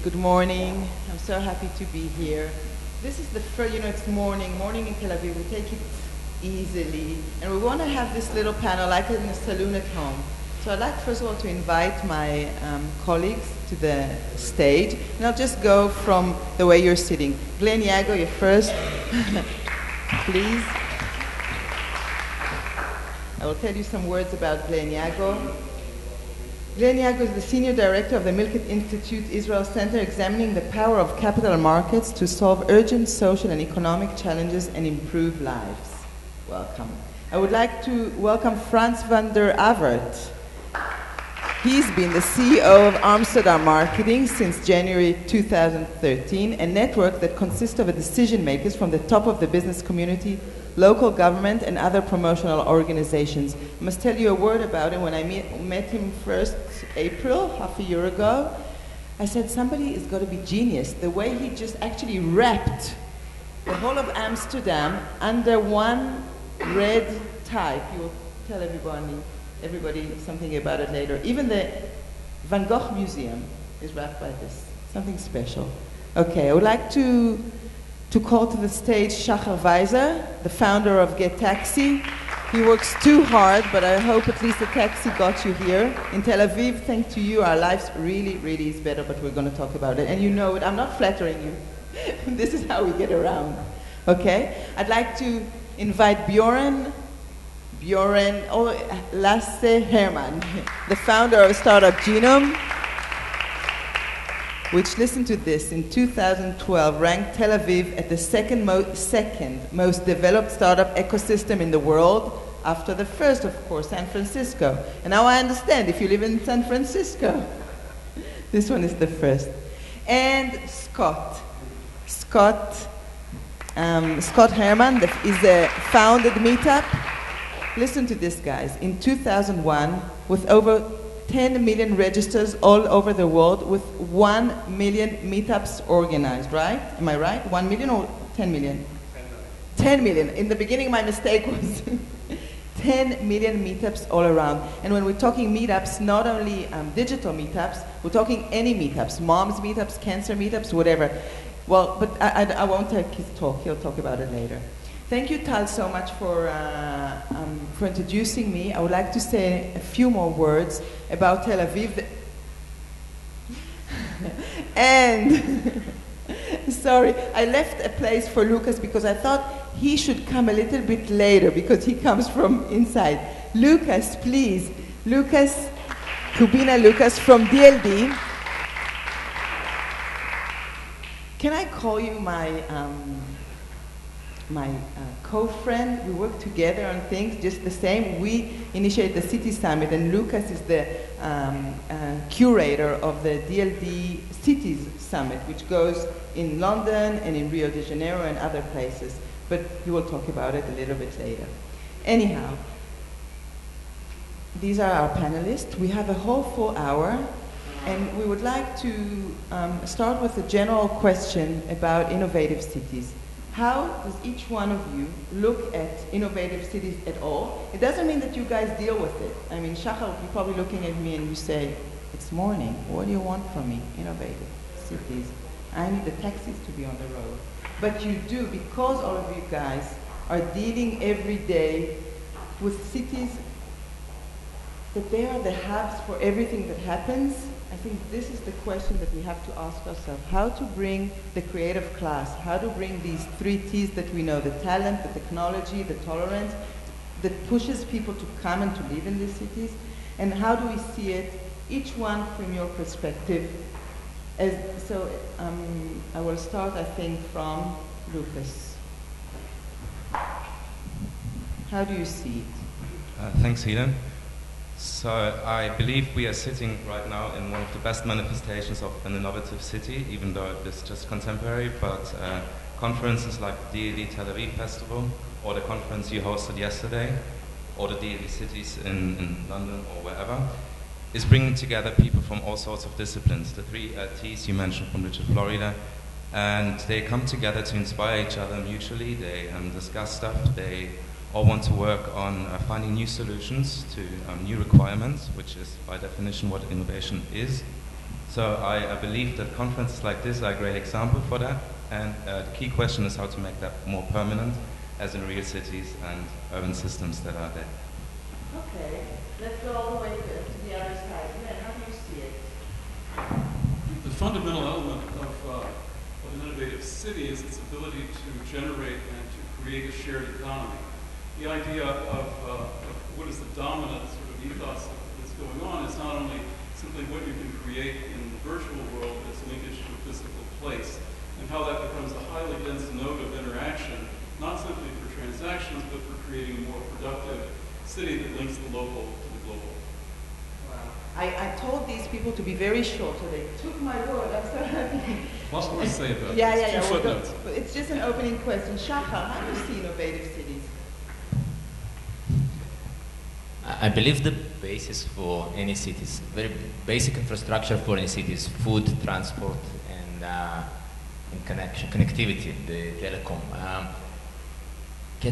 Good morning. I'm so happy to be here. This is the first, it's morning in Tel Aviv. We take it easily. And we want to have this little panel like in a saloon at home. So I'd like, first of all, to invite my colleagues to the stage. And I'll just go from the way you're sitting. Glenn Yago, you're first. Please. I will tell you some words about Glenn Yago. Glenn Yago is the Senior Director of the Milken Institute Israel Center, examining the power of capital markets to solve urgent social and economic challenges and improve lives. Welcome. I would like to welcome Frans van der Avert. He's been the CEO of Amsterdam Marketing since January 2013, a network that consists of decision makers from the top of the business community, local government, and other promotional organizations. I must tell you a word about him. When I met him first April, half a year ago, I said, somebody is got to be genius. The way he just actually wrapped the whole of Amsterdam under one red type. You will tell everybody something about it later. Even the Van Gogh Museum is wrapped by this. Something special. Okay, I would like to call to the stage Shahar Waiser, the founder of Get Taxi. He works too hard, but I hope at least the taxi got you here. In Tel Aviv, thanks to you, our lives really is better, but we're going to talk about it. And you know it, I'm not flattering you. This is how we get around, okay? I'd like to invite Bjoern, Lasse, Herrmann, the founder of startup Genome, which, listen to this, in 2012 ranked Tel Aviv at the second most developed startup ecosystem in the world, after the first, of course, San Francisco. And now I understand, if you live in San Francisco, this one is the first. And Scott Herrmann is the founded Meetup. Listen to this, guys. In 2001, with over 10 million registers all over the world, with 1 million meetups organized, right? Am I right? 1 million or 10 million? 10 million. In the beginning, my mistake was 10 million meetups all around. And when we're talking meetups, not only digital meetups, we're talking any meetups, moms meetups, cancer meetups, whatever. Well, but I won't take his talk. He'll talk about it later. Thank you, Tal, so much for introducing me. I would like to say a few more words about Tel Aviv. And, sorry, I left a place for Lukas because I thought he should come a little bit later because he comes from inside. Lukas, please. Kubina Lukas from DLD. Can I call you my co-friend? We work together on things just the same. We initiate the City Summit, and Lukas is the curator of the DLD Cities Summit, which goes in London and in Rio de Janeiro and other places. But he will talk about it a little bit later. Anyhow, these are our panelists. We have a whole full hour, and we would like to start with a general question about innovative cities. How does each one of you look at innovative cities at all? It doesn't mean that you guys deal with it. I mean, Shahar, you're probably looking at me and you say, it's morning, what do you want from me? Innovative cities. I need the taxis to be on the road. But you do, because all of you guys are dealing every day with cities that they are the hubs for everything that happens. I think this is the question that we have to ask ourselves. How to bring the creative class, how to bring these 3 T's that we know, the talent, the technology, the tolerance, that pushes people to come and to live in these cities, and how do we see it, each one from your perspective. I will start, I think, from Lukas. How do you see it? Thanks, Hila. So I believe we are sitting right now in one of the best manifestations of an innovative city, even though it's just contemporary, but conferences like the DLD Tel Aviv Festival, or the conference you hosted yesterday, or the DLD Cities in London or wherever, is bringing together people from all sorts of disciplines. The 3 T's you mentioned from Richard, Florida, and they come together to inspire each other mutually. They discuss stuff. They all want to work on finding new solutions to new requirements, which is by definition what innovation is. So I believe that conferences like this are a great example for that. And the key question is how to make that more permanent, as in real cities and urban systems that are there. Okay, let's go all the way to the other side. Yeah, how do you see it? The fundamental element of an innovative city is its ability to generate and to create a shared economy. The idea of what is the dominant sort of ethos that's going on is not only simply what you can create in the virtual world as linkage to a physical place, and how that becomes a highly dense node of interaction, not simply for transactions, but for creating a more productive city that links the local to the global. I told these people to be very short, so they took my word. I'm so happy. Lots more to say about yeah, this. yeah. Two footnotes. It's just an opening question. Shahar, how do you see innovative cities? I believe the basis for any city is very basic infrastructure for any city is food, transport, and connectivity, the telecom.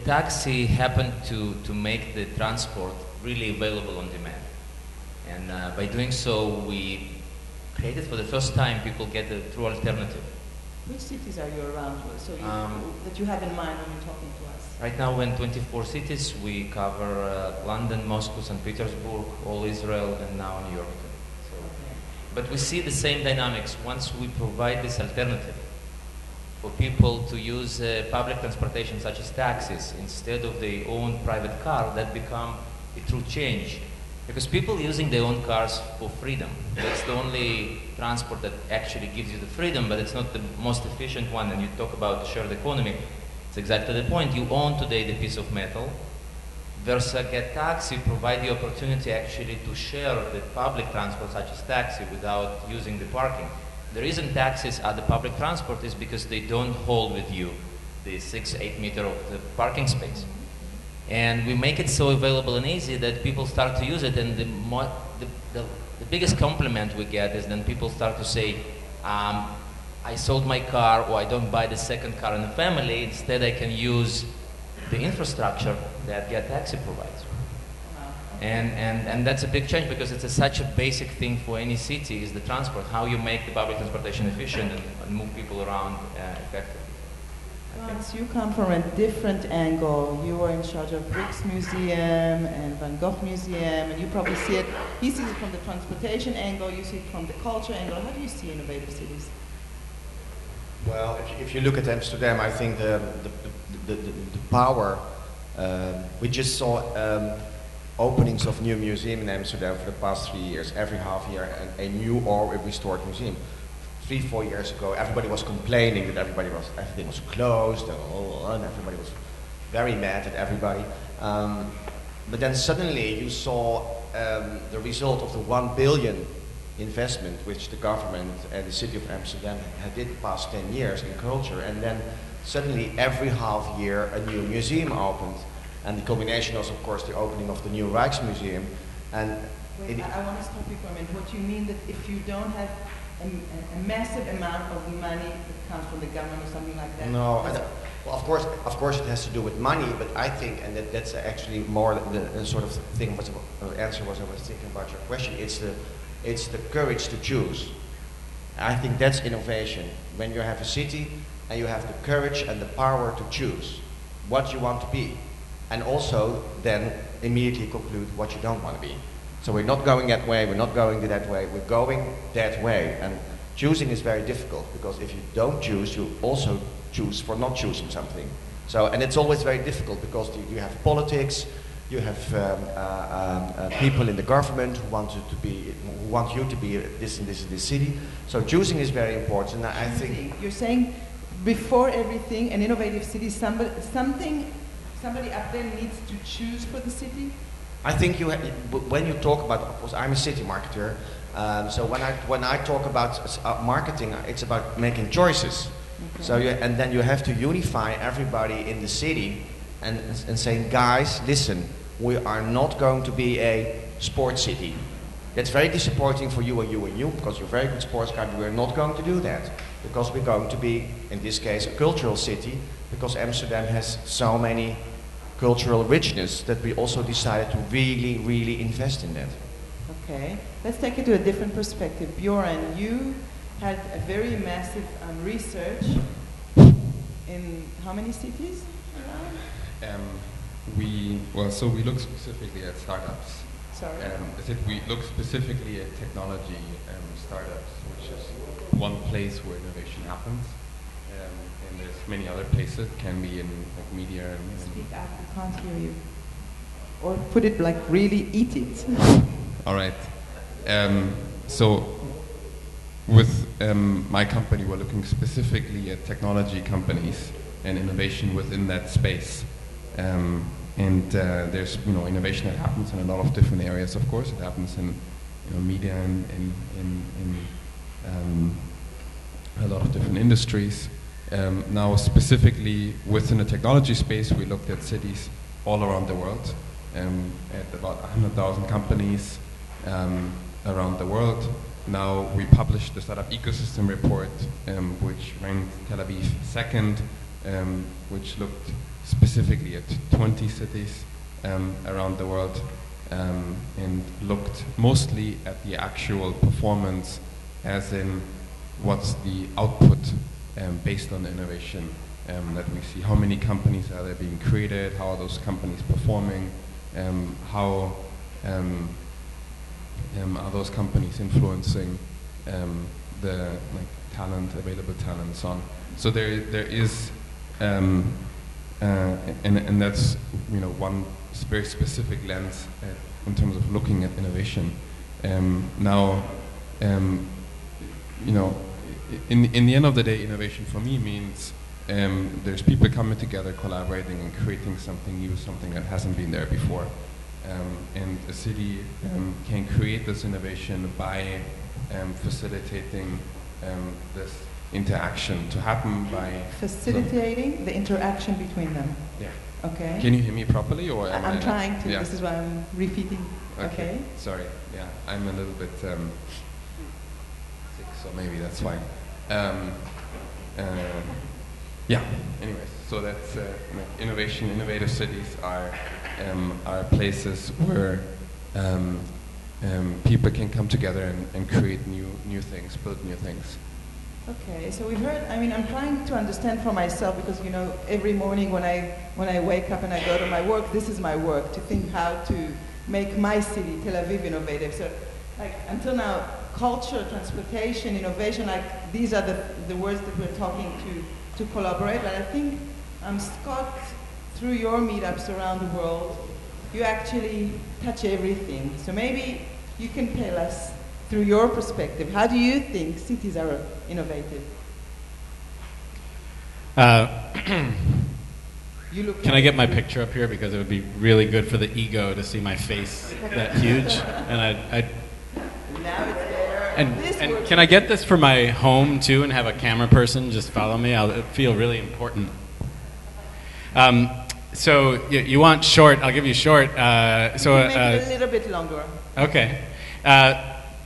Taxi happened to make the transport really available on demand. And by doing so, we created for the first time, people get a true alternative. Which cities are you around with, that you have in mind when you're talking to us? Right now we're in 24 cities. We cover London, Moscow, St. Petersburg, all Israel, and now New York. So, Okay. but we see the same dynamics once we provide this alternative for people to use public transportation such as taxis instead of their own private car. That become a true change. Because people using their own cars for freedom, that's the only transport that actually gives you the freedom, but it's not the most efficient one. And you talk about the shared economy, it's exactly the point. You own today the piece of metal, versus get taxi provide the opportunity actually to share the public transport such as taxi without using the parking. The reason taxis are the public transport is because they don't hold with you the 6-8 meter of the parking space. And we make it so available and easy that people start to use it, and the biggest compliment we get is then people start to say, I sold my car, or I don't buy the second car in the family, instead I can use the infrastructure that Get Taxi provides. And that's a big change, because it's such a basic thing for any city is the transport, how you make the public transportation efficient and move people around effectively. Frans, you come from a different angle. You are in charge of Bricks Museum and Van Gogh Museum, and you probably see it. He sees it from the transportation angle, you see it from the culture angle. How do you see innovative cities? Well, if you look at Amsterdam, I think the power, we just saw openings of new museum in Amsterdam for the past 3 years, every half year, a new or a restored museum. 3-4 years ago, everybody was complaining that everything was closed, and everybody was very mad at everybody. But then suddenly you saw the result of the 1 billion investment which the government and the city of Amsterdam had did the past 10 years in culture, and then suddenly every half year a new museum opened, and the combination was of course the opening of the new Rijksmuseum. And wait, I want to stop you for a minute. What you mean that if you don't have a massive amount of money that comes from the government or something like that? No, well, of course, it has to do with money. But I think, and that's actually more the sort of thing. Answer was I was thinking about your question. It's the courage to choose. I think that's innovation. When you have a city and you have the courage and the power to choose what you want to be, and also then immediately conclude what you don't want to be. So we're not going that way, we're not going that way, we're going that way. And choosing is very difficult, because if you don't choose, you also choose for not choosing something. So, and it's always very difficult, because you have politics, you have people in the government who want you to be this and this and this city. So choosing is very important. And I think you're saying before everything, an innovative city, somebody up there needs to choose for the city? I think when you talk about, of course, I'm a city marketer, so when I talk about marketing, it's about making choices. Okay. So and then you have to unify everybody in the city and saying, guys, listen, we are not going to be a sports city. That's very disappointing for you and you and you, because you're a very good sports guy. We're not going to do that, because we're going to be, in this case, a cultural city, because Amsterdam has so many cultural richness that we also decided to really, really invest in that. Okay, let's take it to a different perspective. Bjoern, you had a very massive research in how many cities around? We look specifically at startups. Sorry. I said we look specifically at technology startups, which is one place where innovation happens. And there's many other places. It can be in like media and Speak up, I can't hear you. Or put it like really eat it. all right. So with my company, we're looking specifically at technology companies and innovation within that space. And there's innovation that happens in a lot of different areas. Of course, it happens in media and in a lot of different industries. Now, specifically within the technology space, we looked at cities all around the world, at about 100,000 companies around the world. Now, we published the Startup Ecosystem Report, which ranked Tel Aviv second, which looked specifically at 20 cities around the world, and looked mostly at the actual performance, as in what's the output based on the innovation that we see. How many companies are there being created? How are those companies performing? How are those companies influencing the talent, available talent, and so on? So there is, and that's one very specific lens in terms of looking at innovation. Now, in the end of the day, innovation for me means there's people coming together, collaborating, and creating something new, something that hasn't been there before. And a city can create this innovation by facilitating this interaction to happen by facilitating the interaction between them. Yeah. Okay. Can you hear me properly, or I'm trying to. Yeah. This is why I'm repeating. Okay. Sorry. Yeah, I'm a little bit sick, so maybe that's fine. Yeah. Anyways, so that's innovation. Innovative cities are places where people can come together and create new things, build new things. Okay, so we've heard. I mean, I'm trying to understand for myself because every morning when I wake up and I go to my work, this is my work, to think how to make my city, Tel Aviv, innovative. So, until now, culture, transportation, innovation, these are the words that we're talking to collaborate. But I think, Scott, through your meetups around the world, you actually touch everything. So maybe you can tell us, through your perspective, how do you think cities are innovative? Can I get my picture up here, because it would be really good for the ego to see my face that huge, and Now it's there. And can I get this for my home too, and have a camera person just follow me? It'll feel really important. So you want short? I'll give you short. Make it a little bit longer. Okay.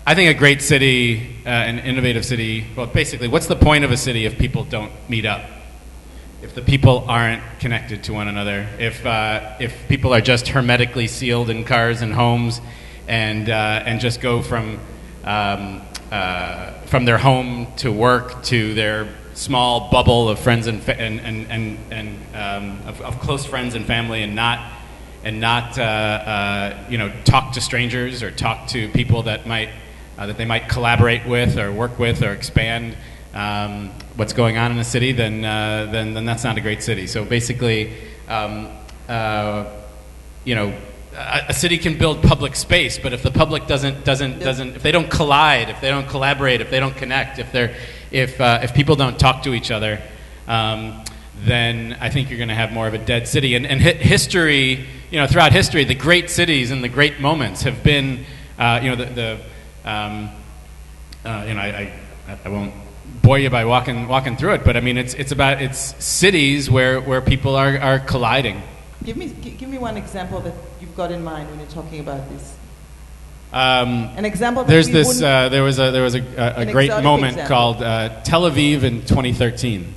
I think a great city, an innovative city, well, basically, what's the point of a city if people don't meet up? If the people aren't connected to one another? If people are just hermetically sealed in cars and homes and just go from their home to work to their small bubble of friends and of close friends and family, and not talk to strangers or talk to people that they might collaborate with or work with or expand what's going on in a city, then that's not a great city. So basically, a city can build public space, but if the public doesn't, if they don't collide, if they don't collaborate, if they don't connect, if people don't talk to each other, then I think you're going to have more of a dead city. And history, throughout history, the great cities and the great moments have been, I won't bore you by walking through it, but I mean, it's cities where people are colliding. Give me one example that you've got in mind when you're talking about this. An example. There was a great moment called Tel Aviv in 2013.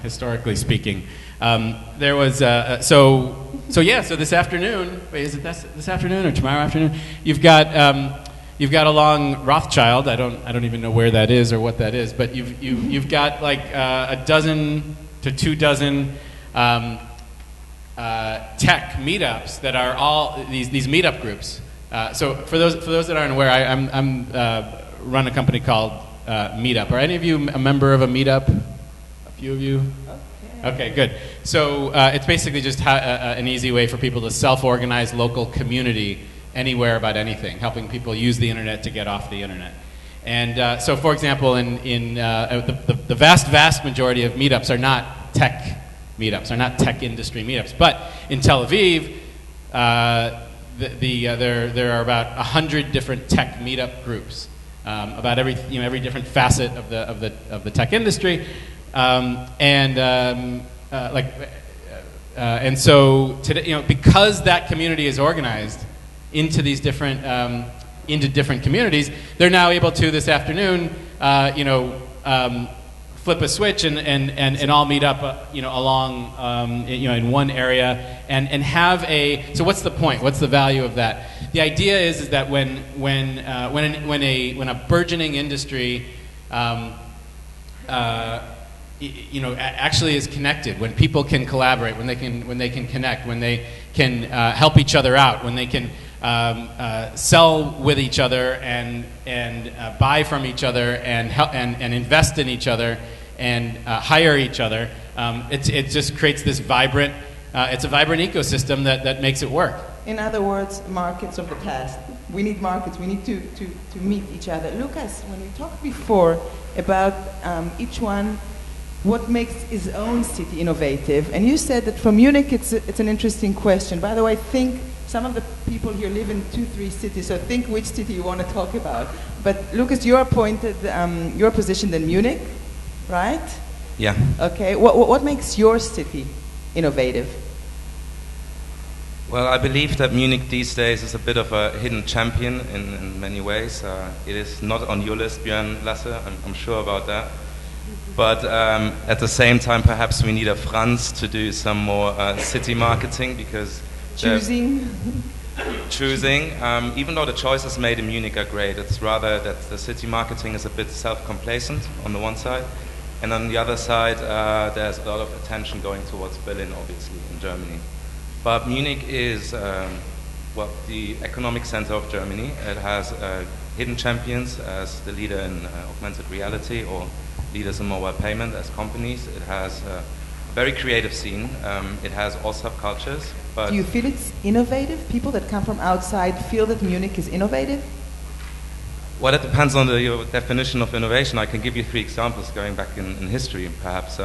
Historically speaking, There was so this afternoon. Wait, is it this afternoon or tomorrow afternoon? You've got along Rothschild. I don't even know where that is or what that is. But you've got like a dozen to 2 dozen tech meetups that are all these meetup groups. So for those that aren't aware, I'm run a company called Meetup. Are any of you a member of a Meetup? A few of you. Okay, good. So it's basically just an easy way for people to self-organize local community anywhere about anything, helping people use the internet to get off the internet. And so, for example, in the vast majority of meetups are not tech meetups, are not tech industry meetups. But in Tel Aviv, there are about 100 different tech meetup groups about every different facet of the tech industry. And so today, because that community is organized into these different communities, they're now able to this afternoon, flip a switch and all meet up, along, in one area and have a. So what's the point? What's the value of that? The idea is that when a burgeoning industry actually is connected, when people can collaborate, when they can connect, when they can help each other out, when they can sell with each other and buy from each other and invest in each other and hire each other, it just creates this vibrant. It's a vibrant ecosystem that makes it work. In other words, markets of the past. We need markets. We need to meet each other. Lucas, when we talked before about each one, what makes his own city innovative, and you said that for Munich it's an interesting question. By the way, think some of the people here live in 2-3 cities, so think which city you want to talk about. But Lucas, you're positioned in Munich, right? Yeah. Okay. What makes your city innovative? Well, I believe that Munich these days is a bit of a hidden champion in many ways. It is not on your list, Bjoern, Lasse, I'm sure about that. But at the same time, perhaps we need a Frans to do some more city marketing, because choosing, even though the choices made in Munich are great, it's rather that the city marketing is a bit self-complacent on the one side, and on the other side, there's a lot of attention going towards Berlin, obviously, in Germany. But Munich is the economic center of Germany. It has hidden champions as the leader in augmented reality, or leaders in mobile payment as companies. It has a very creative scene. It has all subcultures. But do you feel it's innovative? People that come from outside feel that Munich is innovative? Well, it depends on your definition of innovation. I can give you 3 examples going back in history, perhaps.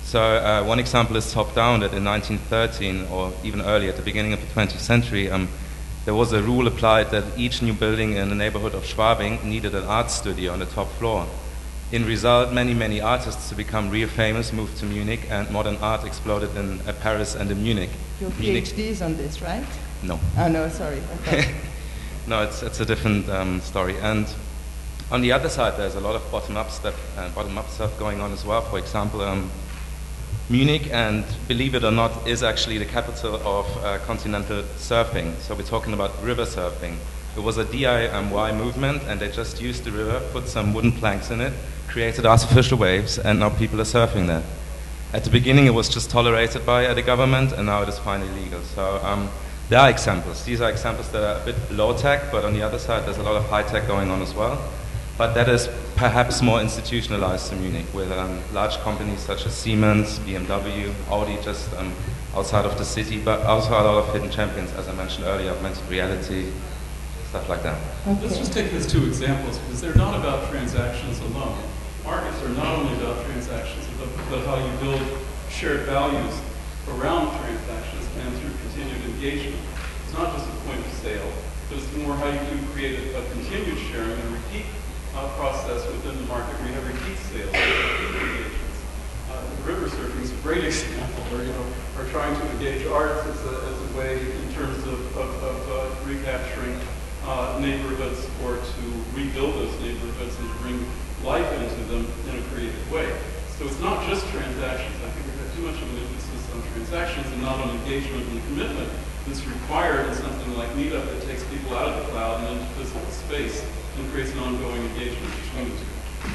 So one example is top-down, that in 1913, or even earlier, at the beginning of the 20th century, there was a rule applied that each new building in the neighborhood of Schwabing needed an art studio on the top floor. In result, many artists to become real famous moved to Munich, and modern art exploded in Paris and in Munich. Your PhD is on this, right? No. Oh, no, sorry. Okay. No, it's a different story. And on the other side, there's a lot of bottom-up stuff going on as well. For example, Munich, and believe it or not, is actually the capital of continental surfing. So we're talking about river surfing. It was a DIY movement, and they just used the river, put some wooden planks in it, created artificial waves, and now people are surfing there. At the beginning, it was just tolerated by the government, and now it is finally legal. So there are examples. These are examples that are a bit low-tech, but on the other side, there's a lot of high-tech going on as well. But that is perhaps more institutionalized in Munich, with large companies such as Siemens, BMW, Audi, just outside of the city, but also a lot of hidden champions, as I mentioned earlier, augmented reality, stuff like that. Okay. Let's just take those 2 examples, because they're not about transactions alone. Markets are not only about transactions, but how you build shared values around transactions and through continued engagement. It's not just a point of sale, but it's more how you can create a continued sharing and repeat process within the market where you have repeat sales, repeat engagements. River surfing is a great example where are trying to engage arts as a way in terms of recapturing neighborhoods, or to rebuild those neighborhoods and to bring life into them in a creative way. So it's not just transactions. I think we've got too much of an emphasis not on engagement and commitment that's required in something like Meetup that takes people out of the cloud and into physical space and creates an ongoing engagement between the two.